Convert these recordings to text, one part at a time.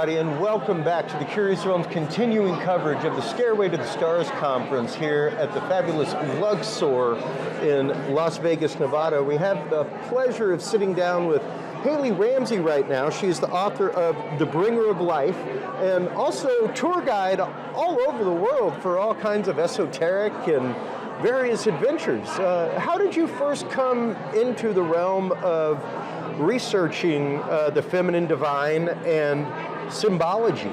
everybody, and welcome back to the Curious Realm's continuing coverage of the Stairway to the Stars conference here at the fabulous Luxor in Las Vegas, Nevada. We have the pleasure of sitting down with Hayley Ramsey right now. She is the author of The Bringer of Life and also tour guide all over the world for all kinds of esoteric and various adventures. How did you first come into the realm of researching the feminine divine and symbology?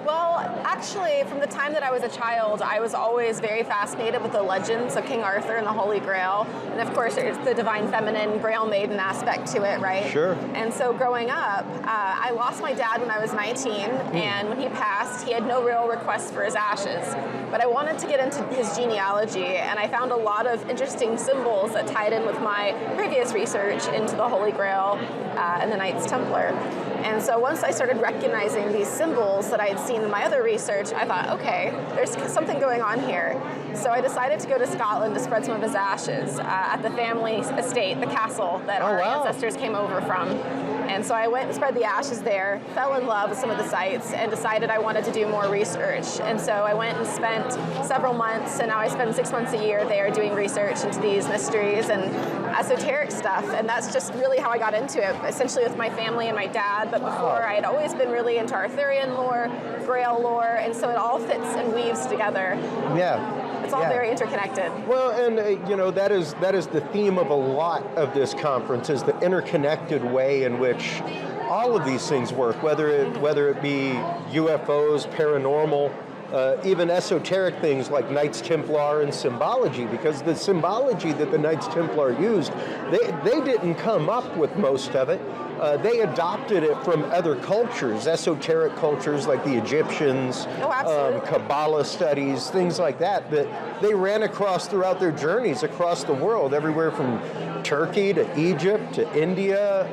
Well, actually, from the time that I was a child, I was always very fascinated with the legends of King Arthur and the Holy Grail. And of course, there's the divine feminine Grail Maiden aspect to it, right? Sure. And so growing up, I lost my dad when I was 19, and when he passed, he had no real request for his ashes. But I wanted to get into his genealogy, and I found a lot of interesting symbols that tied in with my previous research into the Holy Grail and the Knights Templar. And so once I started recognizing these symbols that I had seen in my other research, I thought, okay, there's something going on here. So I decided to go to Scotland to spread some of his ashes at the family estate, the castle that our ancestors came over from. And so I went and spread the ashes there, fell in love with some of the sites, and decided I wanted to do more research. And so I went and spent several months, and now I spend 6 months a year there doing research into these mysteries and esoteric stuff. And that's just really how I got into it, essentially with my family and my dad. But before, I had always been really into Arthurian lore, Grail lore, and so it all fits and weaves together. Yeah. It's all very interconnected. Well, and you know, that is the theme of a lot of this conference, is the interconnected way in which all of these things work, whether it be UFOs, paranormal, even esoteric things like Knights Templar and symbology, because the symbology that the Knights Templar used, they didn't come up with most of it. They adopted it from other cultures, esoteric cultures like the Egyptians, Kabbalah studies, things like that they ran across throughout their journeys across the world, everywhere from Turkey to Egypt to India.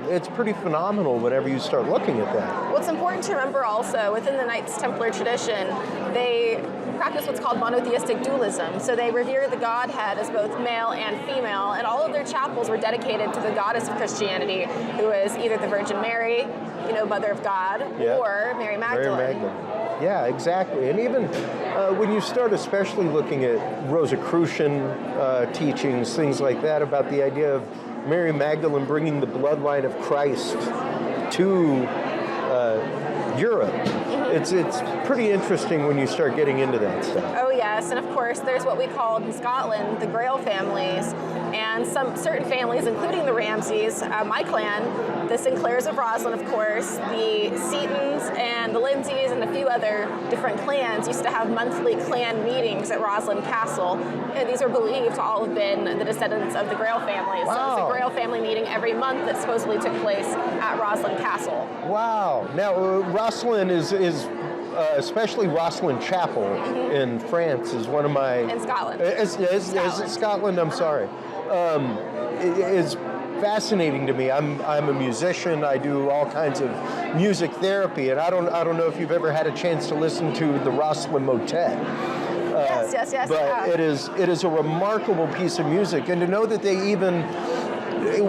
It's pretty phenomenal whenever you start looking at that. Well, it's important to remember also, within the Knights Templar tradition, they practice what's called monotheistic dualism. So they revere the Godhead as both male and female, and all of their chapels were dedicated to the goddess of Christianity, who is either the Virgin Mary, Mother of God, or Mary Magdalene. Mary Magdalene. Yeah, exactly. And even when you start especially looking at Rosicrucian teachings, things like that, about the idea of Mary Magdalene bringing the bloodline of Christ to Europe. It's pretty interesting when you start getting into that stuff. Oh yes, and of course there's what we call in Scotland the Grail families, and some certain families, including the Ramseys, my clan, the Sinclairs of Roslin, of course, the Setons and the Lindsays and a few other different clans used to have monthly clan meetings at Roslin Castle, and these are believed to all have been the descendants of the Grail families. Wow. So it's a Grail family meeting every month that supposedly took place at Roslin Castle. Wow. Now, Roslin is especially Roslin Chapel in France is one of my... In Scotland. Is it Scotland? I'm sorry. Is fascinating to me. I'm a musician. I do all kinds of music therapy, and I don't know if you've ever had a chance to listen to the Roslin Motet. Yes. But it is a remarkable piece of music, and to know that they even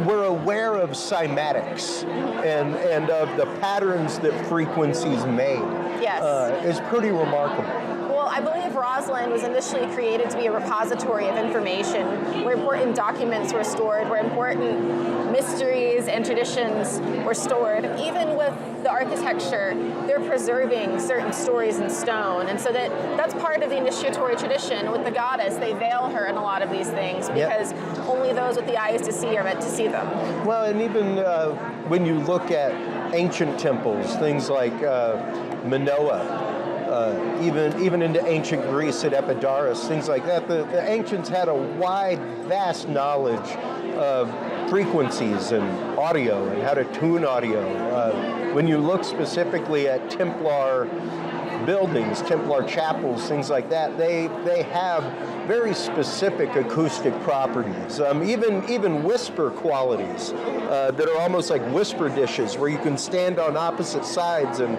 were aware of cymatics and of the patterns that frequencies made. Yes. Is pretty remarkable. Well, I believe Roslin was initially created to be a repository of information where important documents were stored, where important mysteries and traditions were stored. Even with the architecture, they're preserving certain stories in stone. And so that's part of the initiatory tradition. With the goddess, they veil her in a lot of these things because only those with the eyes to see are meant to see them. Well, and even when you look at ancient temples, things like Minoa, even into ancient Greece at Epidaurus, things like that, the ancients had a wide, vast knowledge of frequencies and audio and how to tune audio. When you look specifically at Templar buildings, Templar chapels, things like that, they have very specific acoustic properties, even whisper qualities that are almost like whisper dishes, where you can stand on opposite sides and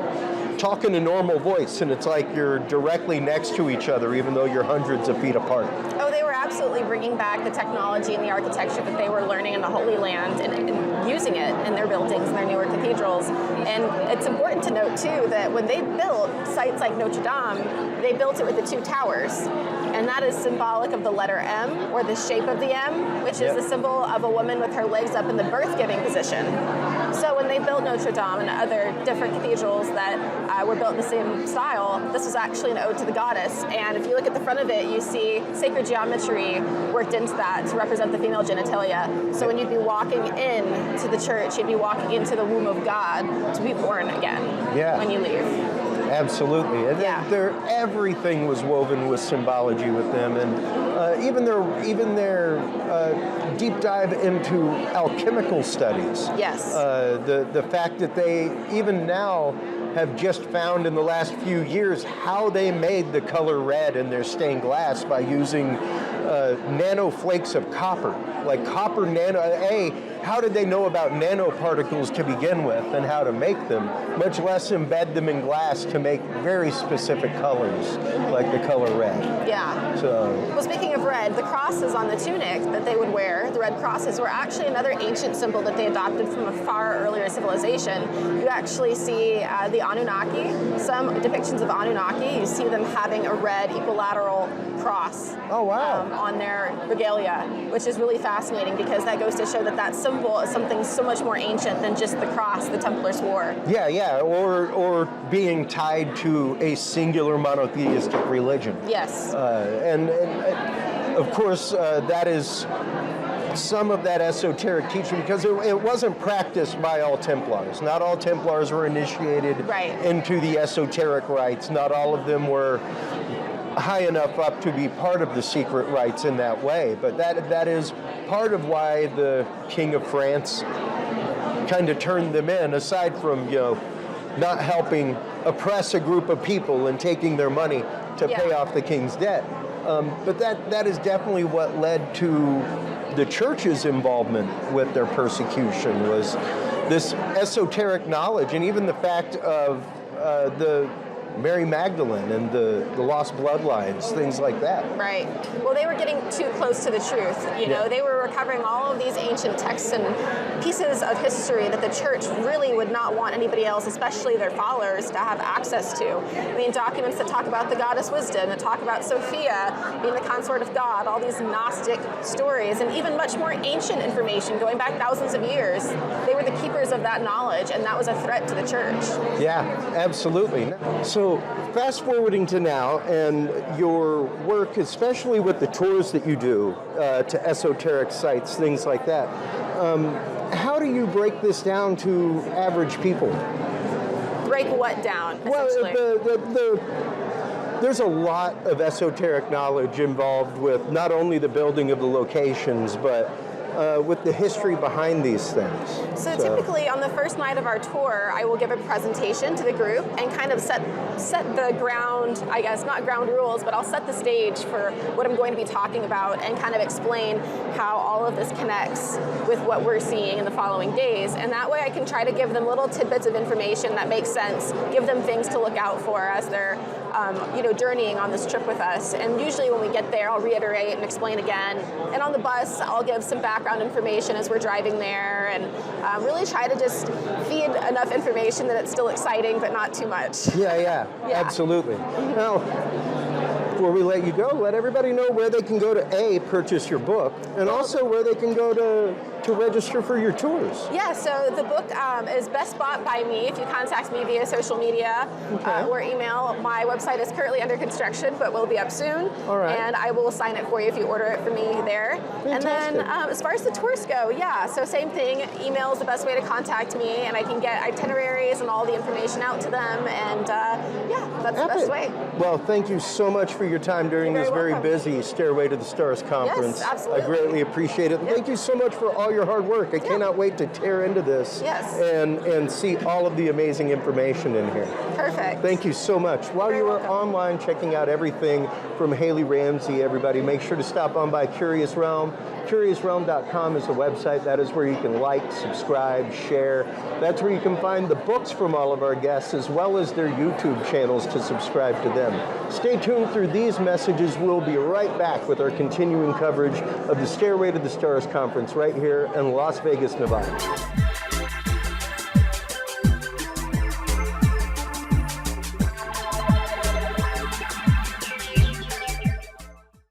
talk in a normal voice, and it's like you're directly next to each other, even though you're hundreds of feet apart. Oh, they were absolutely bringing back the technology and the architecture that they were learning in the Holy Land and using it in their buildings and their newer cathedrals. And it's important to note, too, that when they built sites like Notre Dame, they built it with the two towers. And that is symbolic of the letter M, or the shape of the M, which is the symbol of a woman with her legs up in the birth-giving position. So when they built Notre Dame and other different cathedrals that were built in the same style, this was actually an ode to the goddess. And if you look at the front of it, you see sacred geometry worked into that to represent the female genitalia. So when you'd be walking into the church, you'd be walking into the womb of God to be born again when you leave. Absolutely. And everything was woven with symbology with them, and even their deep dive into alchemical studies. Yes. The fact that they even now have just found in the last few years how they made the color red in their stained glass by using nanoflakes of copper, like copper nano. How did they know about nanoparticles to begin with and how to make them, much less embed them in glass to make very specific colors, like the color red? Yeah. So. Well, speaking of red, the crosses on the tunic that they would wear, the red crosses, were actually another ancient symbol that they adopted from a far earlier civilization. You actually see the Anunnaki, some depictions of Anunnaki, you see them having a red equilateral cross on their regalia, which is really fascinating because that goes to show that that symbol is something so much more ancient than just the cross the Templars wore. Yeah, or being tied to a singular monotheistic religion. Yes. And of course, that is some of that esoteric teaching because it wasn't practiced by all Templars. Not all Templars were initiated into the esoteric rites. Not all of them were high enough up to be part of the secret rites in that way. But that is part of why the King of France kind of turned them in, aside from, not helping oppress a group of people and taking their money to pay off the king's debt. But that is definitely what led to the church's involvement with their persecution, was this esoteric knowledge, and even the fact of the Mary Magdalene and the lost bloodlines, things like that. Right. Well, they were getting too close to the truth. They were recovering all of these ancient texts and pieces of history that the church really would not want anybody else, especially their followers, to have access to. I mean, documents that talk about the goddess wisdom, that talk about Sophia being the consort of God, all these Gnostic stories, and even much more ancient information going back thousands of years. They were the keepers of that knowledge, and that was a threat to the church. Yeah, absolutely. So fast forwarding to now, and your work, especially with the tours that you do to esoteric sites, things like that, how do you break this down to average people? Break what down, essentially? Well, there's a lot of esoteric knowledge involved with not only the building of the locations, but with the history behind these things. So typically on the first night of our tour, I will give a presentation to the group and kind of set the ground, I guess, not ground rules, but I'll set the stage for what I'm going to be talking about and kind of explain how all of this connects with what we're seeing in the following days. And that way I can try to give them little tidbits of information that make sense, give them things to look out for as they're journeying on this trip with us. And usually when we get there, I'll reiterate and explain again. And on the bus, I'll give some background information as we're driving there, and really try to just feed enough information that it's still exciting, but not too much. Yeah. Absolutely. Now, before we let you go, let everybody know where they can go to purchase your book, and also where they can go to register for your tours. Yeah, so the book is best bought by me if you contact me via social media or email. My website is currently under construction, but will be up soon. All right. And I will sign it for you if you order it from me there. Fantastic. And then as far as the tours go, so same thing. Email is the best way to contact me, and I can get itineraries and all the information out to them. And that's the best way. Well, thank you so much for your time during this very busy Stairway to the Stars conference. Yes, absolutely. I greatly appreciate it. Yep. Thank you so much for all all your hard work. I cannot wait to tear into this and see all of the amazing information in here. Perfect. Thank you so much. While you are online checking out everything from Hayley Ramsey, everybody, make sure to stop on by Curious Realm. CuriousRealm.com is the website. That is where you can like, subscribe, share. That's where you can find the books from all of our guests, as well as their YouTube channels to subscribe to them. Stay tuned through these messages. We'll be right back with our continuing coverage of the Stairway to the Stars conference right here in Las Vegas, Nevada.